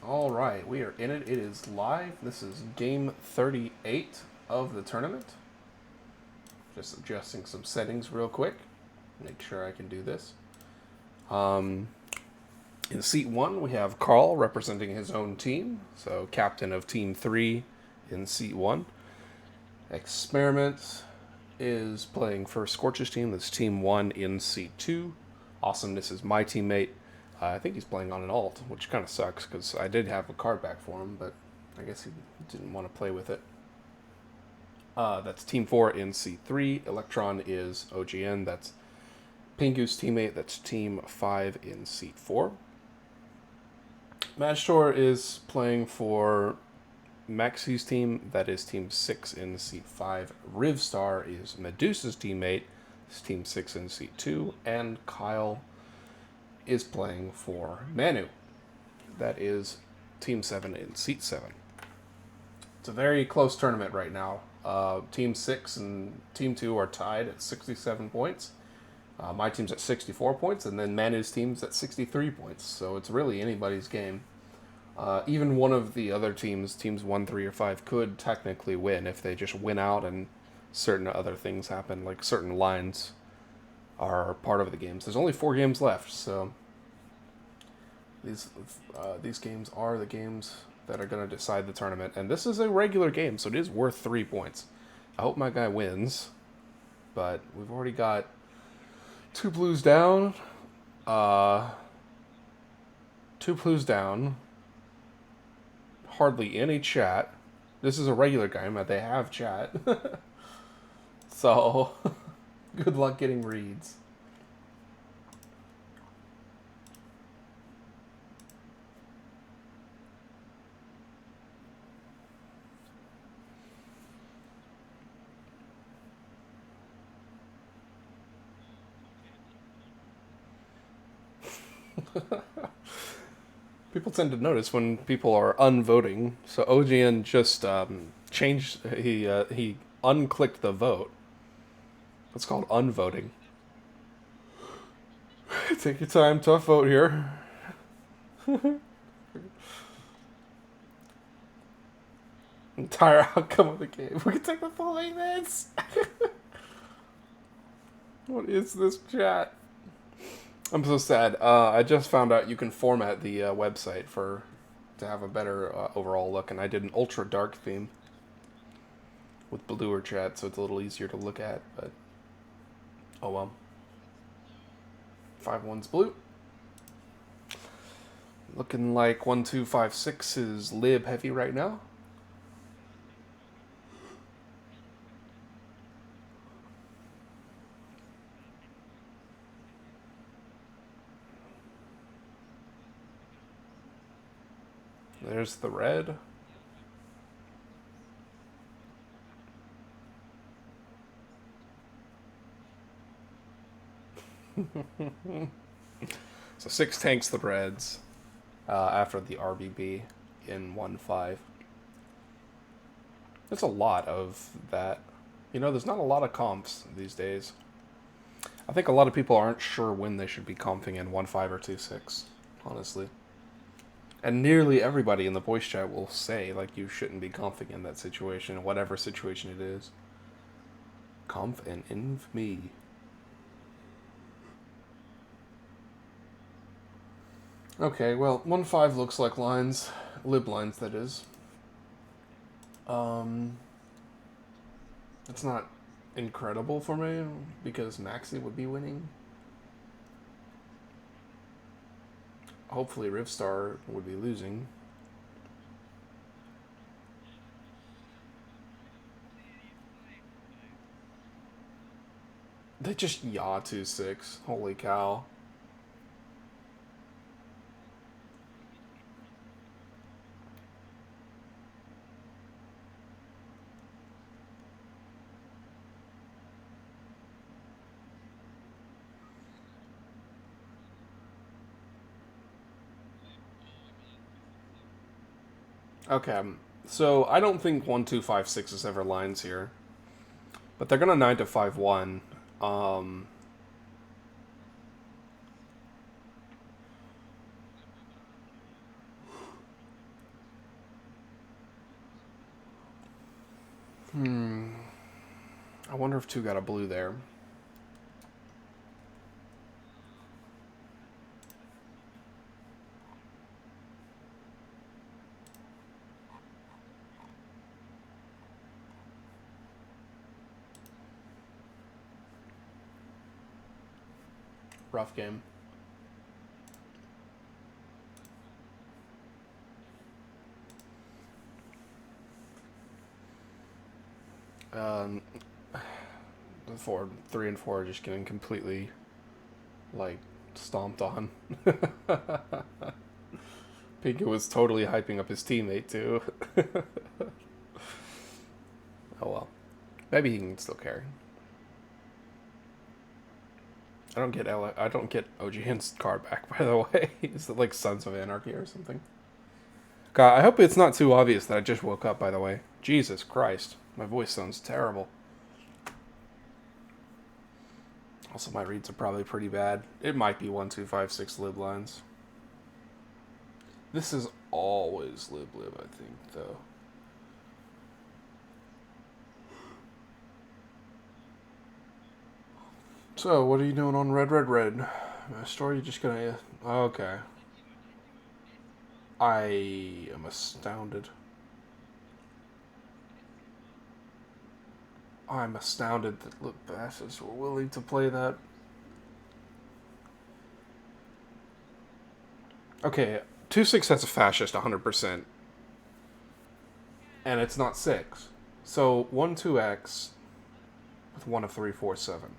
All right, we are in it. It is live. This is game 38 of the tournament. Just adjusting some settings real quick. Make sure I can do this. Um, in seat one, we have Carl representing his own team. So, captain of team three in seat one. Experiment is playing for Scorch's team. That's team one in seat two. Awesomeness is my teammate. I think he's playing on an alt, which kind of sucks because I did have a card back for him, but I guess he didn't want to play with it. That's Team 4 in C3. Electron is OGN. That's Pingu's teammate. That's Team 5 in Seat 4. Magtor is playing for Maxi's team. That is Team 6 in Seat 5. Rivstar is Medusa's teammate. It's Team 6 in Seat 2. And Kyle is playing for Manu. That is Team 7 in Seat 7. It's a very close tournament right now. Team 6 and Team 2 are tied at 67 points. My team's at 64 points, and then Manu's team's at 63 points. So it's really anybody's game. Even one of the other teams, teams 1, 3, or 5, could technically win if they just win out and certain other things happen, like certain lines are part of the games. There's only 4 games left, so these games are the games that are going to decide the tournament. And this is a regular game, so it is worth 3 points. I hope my guy wins, but we've already got 2 blues down. 2 blues down. Hardly any chat. This is a regular game, but they have chat. So, good luck getting reads. People tend to notice when people are unvoting. So OGN just changed. He unclicked the vote. It's called unvoting. Take your time, tough vote here. Entire outcome of the game. We can take the full 8 minutes. What is this chat? I'm so sad. I just found out you can format the website to have a better overall look, and I did an ultra dark theme with bluer chat, so it's a little easier to look at. But oh well. 5-1's blue. Looking like 1-2-5-6 is lib heavy right now. There's the red. So 6 tanks the reds after the RBB in 1-5. There's a lot of that. You know, there's not a lot of comps these days. I think a lot of people aren't sure when they should be comping in 1-5 or 2-6, honestly. And nearly everybody in the voice chat will say, like, you shouldn't be comping in that situation, whatever situation it is. Conf and infamy. Okay, well, 1-5 looks like lines. Lib lines, that is. It's not incredible for me, because Maxi would be winning. Hopefully Rivstar would be losing. They just yaw 2-6. Holy cow. Okay, so I don't think 1-2-5-6 is ever lines here. But they're gonna 9-5-1. I wonder if 2 got a blue there. Rough game. The 3 and 4 are just getting completely, like, stomped on. Pinkett was totally hyping up his teammate, too. Oh well. Maybe he can still carry. I don't get OGN's card back, by the way. Is it like Sons of Anarchy or something? God, I hope it's not too obvious that I just woke up, by the way. Jesus Christ. My voice sounds terrible. Also, my reads are probably pretty bad. It might be 1, 2, 5, 6 lib lines. This is always lib, I think, though. So, what are you doing on Red? Master, you just gonna... Okay. I am astounded. I'm astounded that Lip Basses were willing to play that. Okay, 2-6 has a fascist 100%. And it's not 6. So 1-2x with 1 of 3, 4, 7.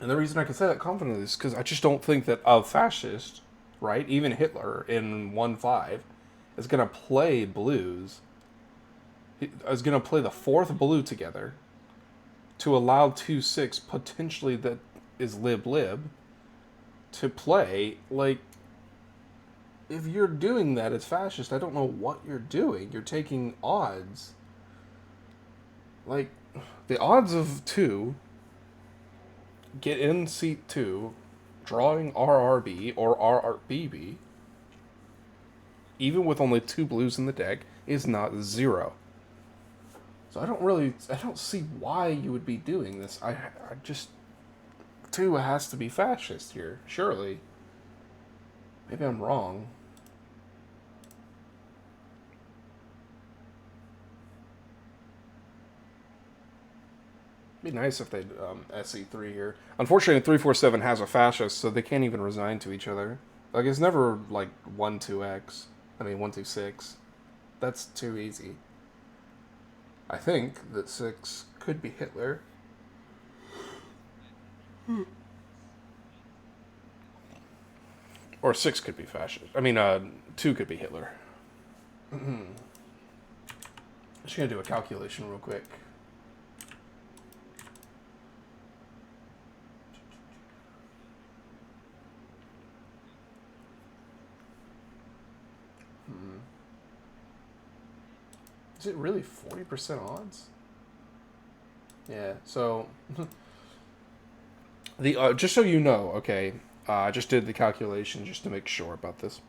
And the reason I can say that confidently is because I just don't think that a fascist, right, even Hitler in 1-5, is going to play blues. Is going to play the 4th blue together to allow 2-6 potentially that is lib to play. Like, if you're doing that as fascist, I don't know what you're doing. You're taking odds. Like, the odds of 2 get in seat 2 drawing RRB or RRBB, even with only 2 blues in the deck, is not 0. So I don't see why you would be doing this. I just... 2 has to be fascist here, surely. Maybe I'm wrong. It'd be nice if they'd SE3 here. Unfortunately, 347 has a fascist, so they can't even resign to each other. Like, it's never, like, 1-2x. I mean, 1-2-6. That's too easy. I think that 6 could be Hitler. Or 6 could be fascist. I mean, 2 could be Hitler. Just gonna do a calculation real quick. Is it really 40% odds? Yeah, so... the just so you know, okay, I just did the calculation just to make sure about this.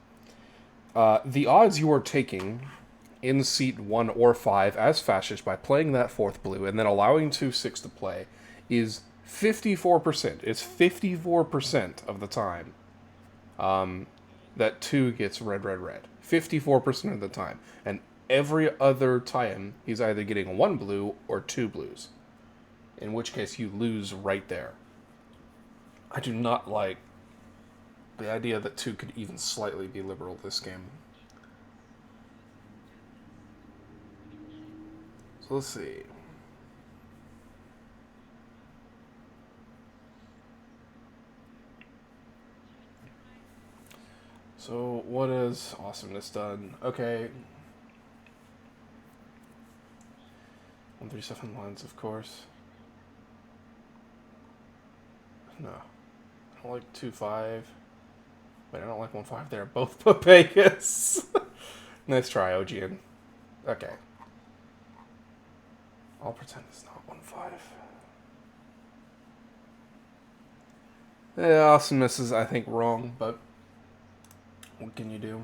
The odds you are taking in seat 1 or 5 as fascist by playing that 4th blue and then allowing 2-6 to play is 54%. It's 54% of the time that 2 gets red. 54% of the time. And every other time, he's either getting 1 blue or 2 blues. In which case, you lose right there. I do not like the idea that 2 could even slightly be liberal this game. So let's see. So what is awesomeness done? Okay. 137 lines, of course. No. I don't like 2-5. Wait, I don't like 1-5. They're both Papagus. Nice try, OGN. Okay. I'll pretend it's not 1-5. Yeah, awesomeness is, I think, wrong, but what can you do?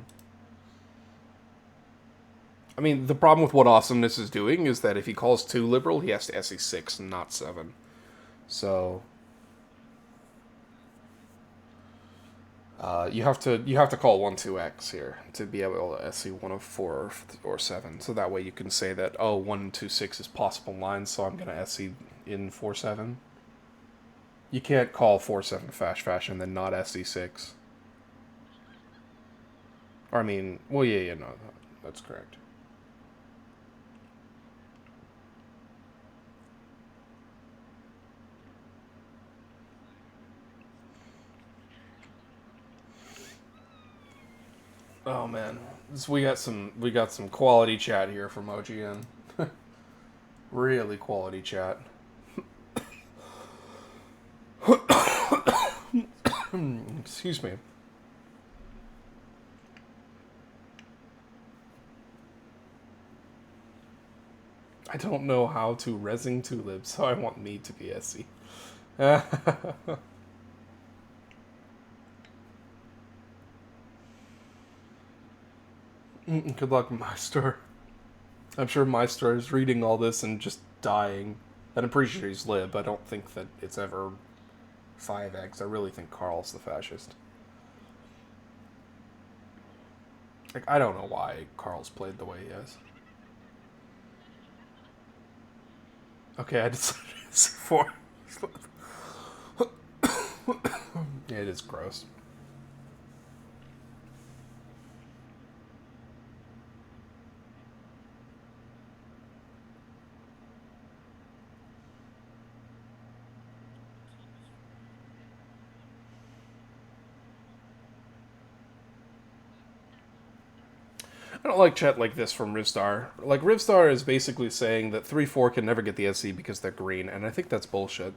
I mean, the problem with what Awesomeness is doing is that if he calls 2 liberal, he has to SE 6 and not 7. So you have to call 1-2x here to be able to SE 1 of 4 or 7. So that way you can say that 1-2-6 is possible lines, so I'm gonna SE in 4-7. You can't call 4-7 fash and then not SE 6. Or I mean, well, yeah, no, that's correct. Oh man, we got some quality chat here from OGN. Really quality chat. Excuse me. I don't know how to resing tulips, so I want me to be SC. Good luck, Meister. I'm sure Meister is reading all this and just dying. And I'm pretty sure he's lib. I don't think that it's ever 5x. I really think Carl's the fascist. Like, I don't know why Carl's played the way he has. Okay, I decided it's 4. Yeah, it is gross. I don't like chat like this from Rivstar. Like, Rivstar is basically saying that 3-4 can never get the SC because they're green, and I think that's bullshit.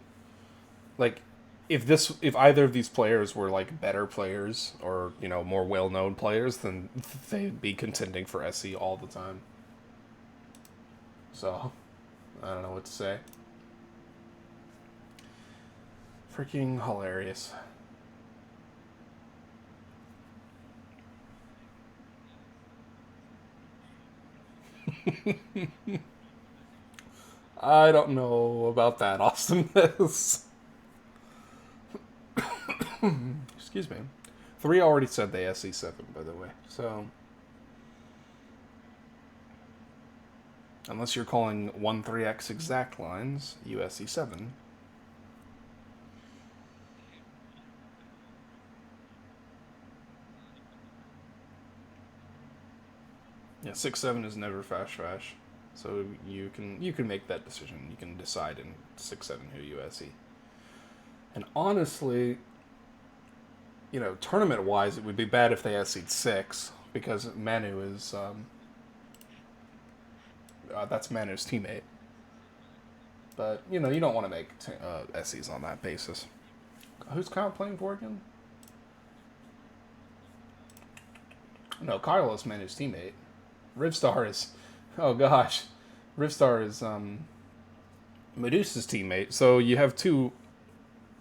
Like, if either of these players were like better players or, you know, more well-known players, then they'd be contending for SC all the time. So, I don't know what to say. Freaking hilarious. I don't know about that, Austin. Excuse me. 3 already said they SE7, by the way. So, unless you're calling 1-3x exact lines, you SE7. Yeah, 6-7 is never fash. So you can make that decision. You can decide in 6-7 who you SE. And honestly, you know, tournament wise, it would be bad if they SE'd 6 because Manu is that's Manu's teammate. But you know, you don't want to make SEs on that basis. Who's Kyle playing for again? No, Kyle is Manu's teammate. Rivstar is, oh gosh, Rivstar is Medusa's teammate. So you have two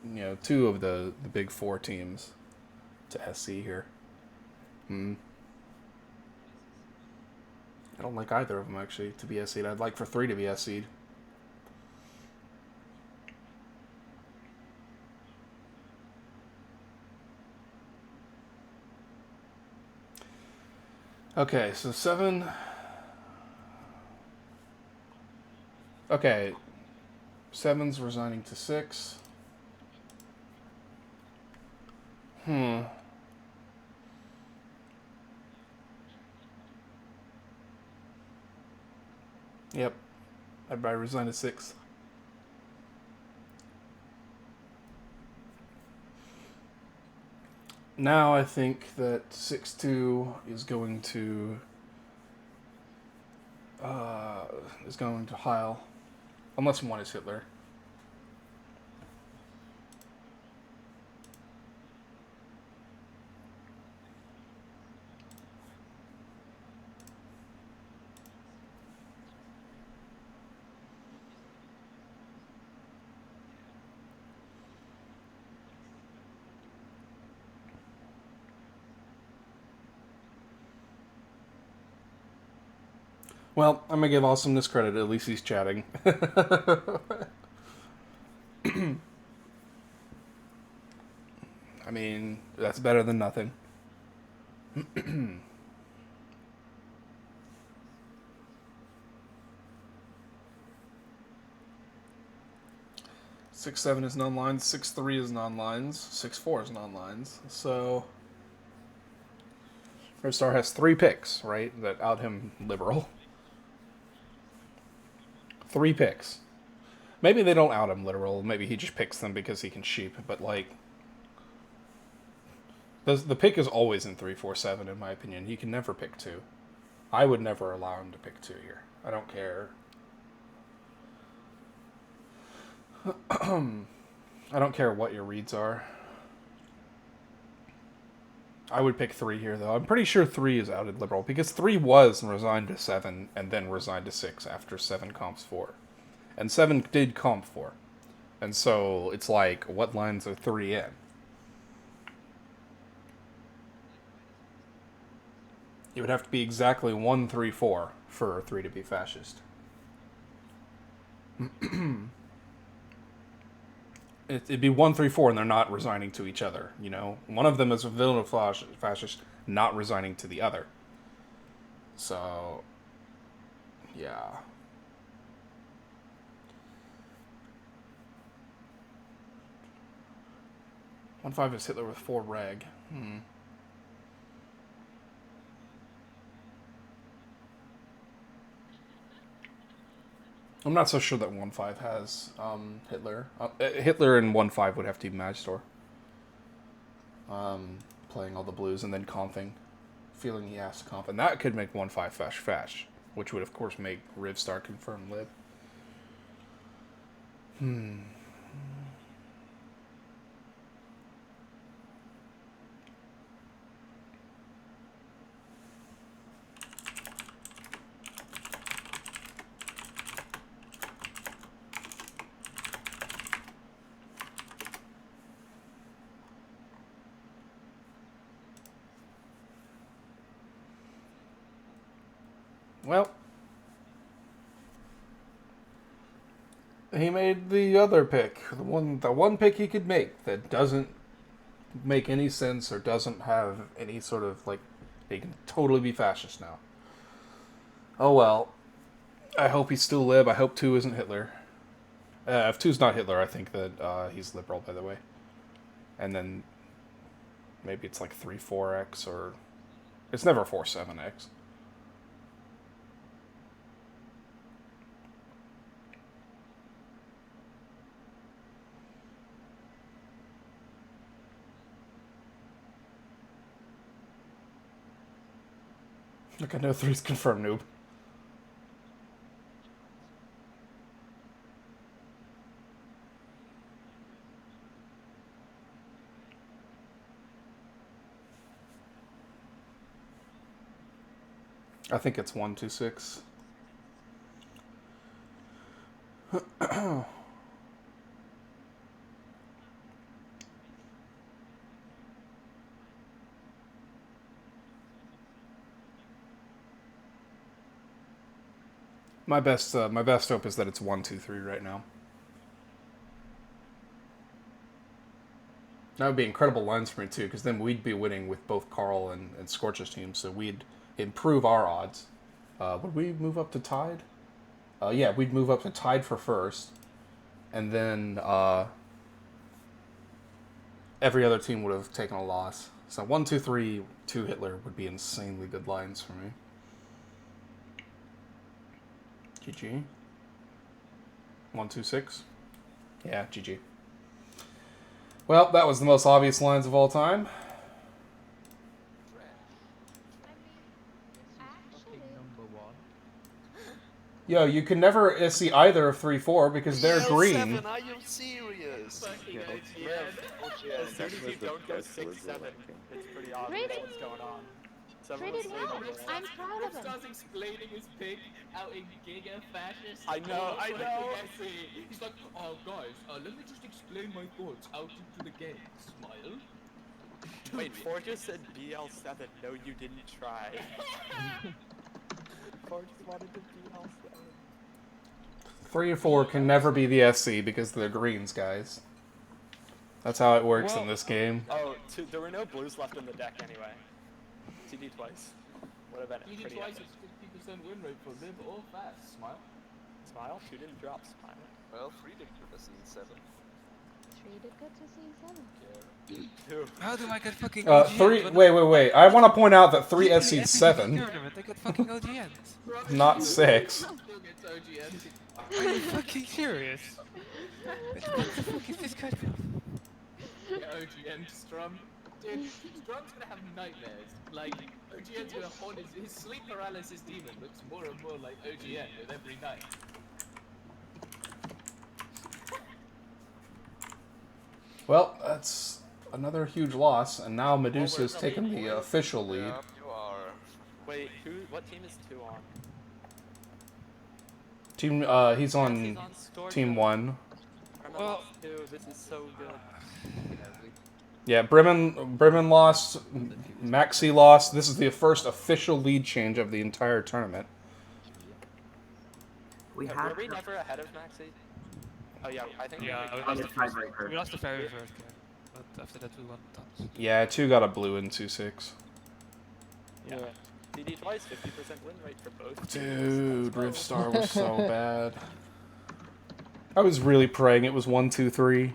of the big 4 teams to SC here. I don't like either of them actually to be SC'd. I'd like for 3 to be SC'd. Okay, so 7. Okay, 7's resigning to 6. Yep. Everybody resign to 6. Now I think that 6-2 is going to Heil, unless 1 is Hitler. Well, I'm gonna give Awesomeness credit. At least he's chatting. I mean, that's better than nothing. 6-7 is non-lines. 6-3 is non-lines. 6-4 is non-lines. So Rivstar has 3 picks, right? That out him liberal. 3 picks. Maybe they don't out him literal. Maybe he just picks them because he can sheep. But like, the pick is always in 3-4-7 in my opinion. He can never pick 2. I would never allow him to pick 2 here. I don't care. I don't care what your reads are. I would pick 3 here, though. I'm pretty sure 3 is outed liberal, because 3 was resigned to 7, and then resigned to 6 after 7 comps 4. And 7 did comp 4. And so, it's like, what lines are 3 in? It would have to be exactly 1-3-4 for 3 to be fascist. It'd be 1-3-4, and they're not resigning to each other. You know, one of them is a villain of fascist, not resigning to the other. So, yeah. One 5 is Hitler with 4 reg. I'm not so sure that 1-5 has Hitler. Hitler and 1-5 would have to be Magister. Playing all the blues and then comping. Feeling he has to comp. And that could make 1-5 fash, which would of course make Rivstar confirm lib. Well, he made the other pick, the one pick he could make that doesn't make any sense or doesn't have any sort of like, he can totally be fascist now. Oh well. I hope he's still lib. I hope 2 isn't Hitler. If 2's not Hitler, I think that he's liberal, by the way. And then maybe it's like 3-4x or it's never 4-7x. Look, I know 3's confirmed, noob. I think it's 1-2-6. My best hope is that it's 1-2-3 right now. That would be incredible lines for me too, because then we'd be winning with both Carl and Scorch's team, so we'd improve our odds. Would we move up to tied? Yeah, we'd move up to tied for first, and then every other team would have taken a loss. So 1-2-3, 2 Hitler would be insanely good lines for me. GG. 1-2-6. Yeah, GG. Well, that was the most obvious lines of all time. Yo, you can never see either of 3-4 because they're green. 7, are you serious? Fucking as soon as you don't go 6-7, it's pretty obvious what's going on. I'm proud of him. Starts explaining his pick out in Giga Fascist. I know. He's like, oh guys, let me just explain my thoughts out into the game. Smile. Wait, Forja said BL7. No, you didn't try. 4 just wanted to be L7. 3 and 4 can never be the SC because they're greens, guys. That's how it works in this game. Oh, there were no blues left in the deck anyway. TD twice. Would have been You did pretty twice, epic. it's 50% win rate for live or fast. Smile. Smile? 2 didn't drop. Smile. Well, 3 did good as in 7. 3 did good to see 7. 2. How do I get fucking 3. Wait. I want to point out that 3 SC'd 7, tournament? I got fucking OGNs. not 6. Still gets OGN. Are you fucking serious? What the fuck is this guy from? Yeah, OGN Strum. Dude, Strum's gonna have nightmares. Like, OGN's gonna haunt his sleep paralysis demon looks more and more like OGN with every night. Well, that's another huge loss, and now Medusa's taken the official lead. Yeah, you are. Wait, what team is 2 on? He's on Team 1. Well, 2, this is so good. Yeah, Bremen lost, Maxi lost. This is the first official lead change of the entire tournament. We Were had we never ahead of Maxi? Oh yeah, I think Yeah, we we on lost the the first, tiebreaker. we lost the very first game, but after that we won tons. Yeah, 2 got a blue in 2-6. Yeah. TD twice, 50% win rate for both. Dude, Rivstar was so bad. I was really praying it was 1, 2, 3.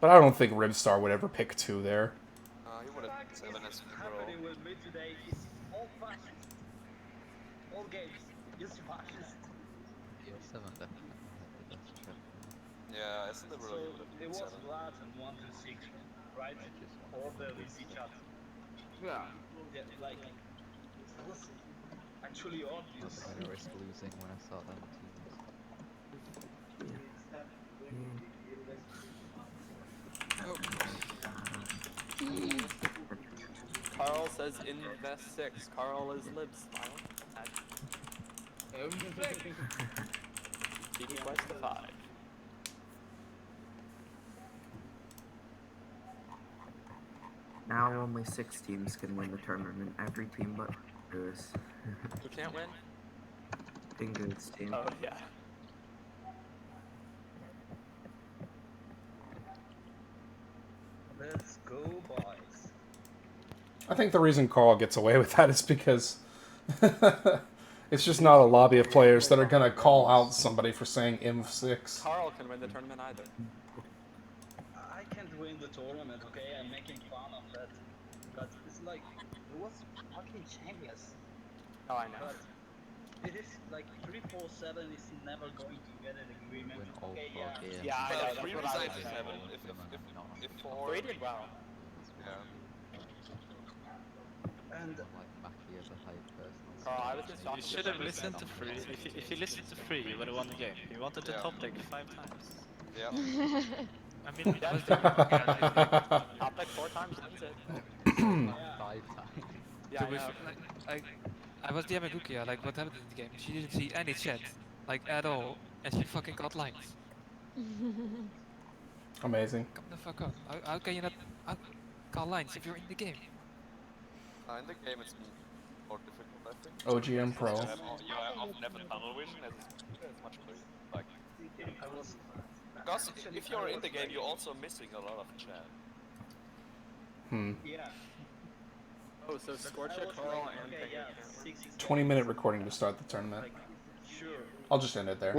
But I don't think Rivstar would ever pick 2 there. You would have 7 as Happening with me today is all fascist. All games, just fascist. Yeah, as the So world you would it have was 7. Vlad and 1 to 6, right? All the each other. Yeah. Yeah, like it was actually obvious. I risk losing when I saw them Carl says invest 6. Carl is lib smile. TD twice to 5. Now only 6 teams can win the tournament. Every team but Goose. Who can't win? Goose team. Oh yeah. Let's go, boys. I think the reason Carl gets away with that is because it's just not a lobby of players that are going to call out somebody for saying IMF6. Carl can win the tournament either. I can't win the tournament, okay? I'm making fun of that. But it's like, it was fucking shameless. Oh, I know. But it is like 347 is never going to get an agreement. win all Okay, 4 yeah. games. Yeah, I know, that's 3 what was I was like saying. 7. If 4. They did well. Yeah. And Like Mackie as a hype person. Carl, I was just talking You should have listened to Free. If you listened to Free, you would have won the game. You wanted the Yeah. top deck 5 times. Yeah. I mean, Yeah. I was the Top deck 4 times wins it. 5 times. Yeah, I to be know. fair, like, I was the Yamagukia, like what happened in the game? She didn't see any chat, like at all, and she fucking got lines. Amazing. Come the fuck up. How can you not call lines if you're in the game? In the game it's more difficult, I think. OGM Pro. You often have a tunnel vision as it's much clearer. Like, I was because if you're in the game, you're also missing a lot of chat. yeah. Oh, so Scorcher, Carl, and okay, Penguin yeah, can't win. 6 is 20-minute recording to start the tournament. like sure. I'll just end it there.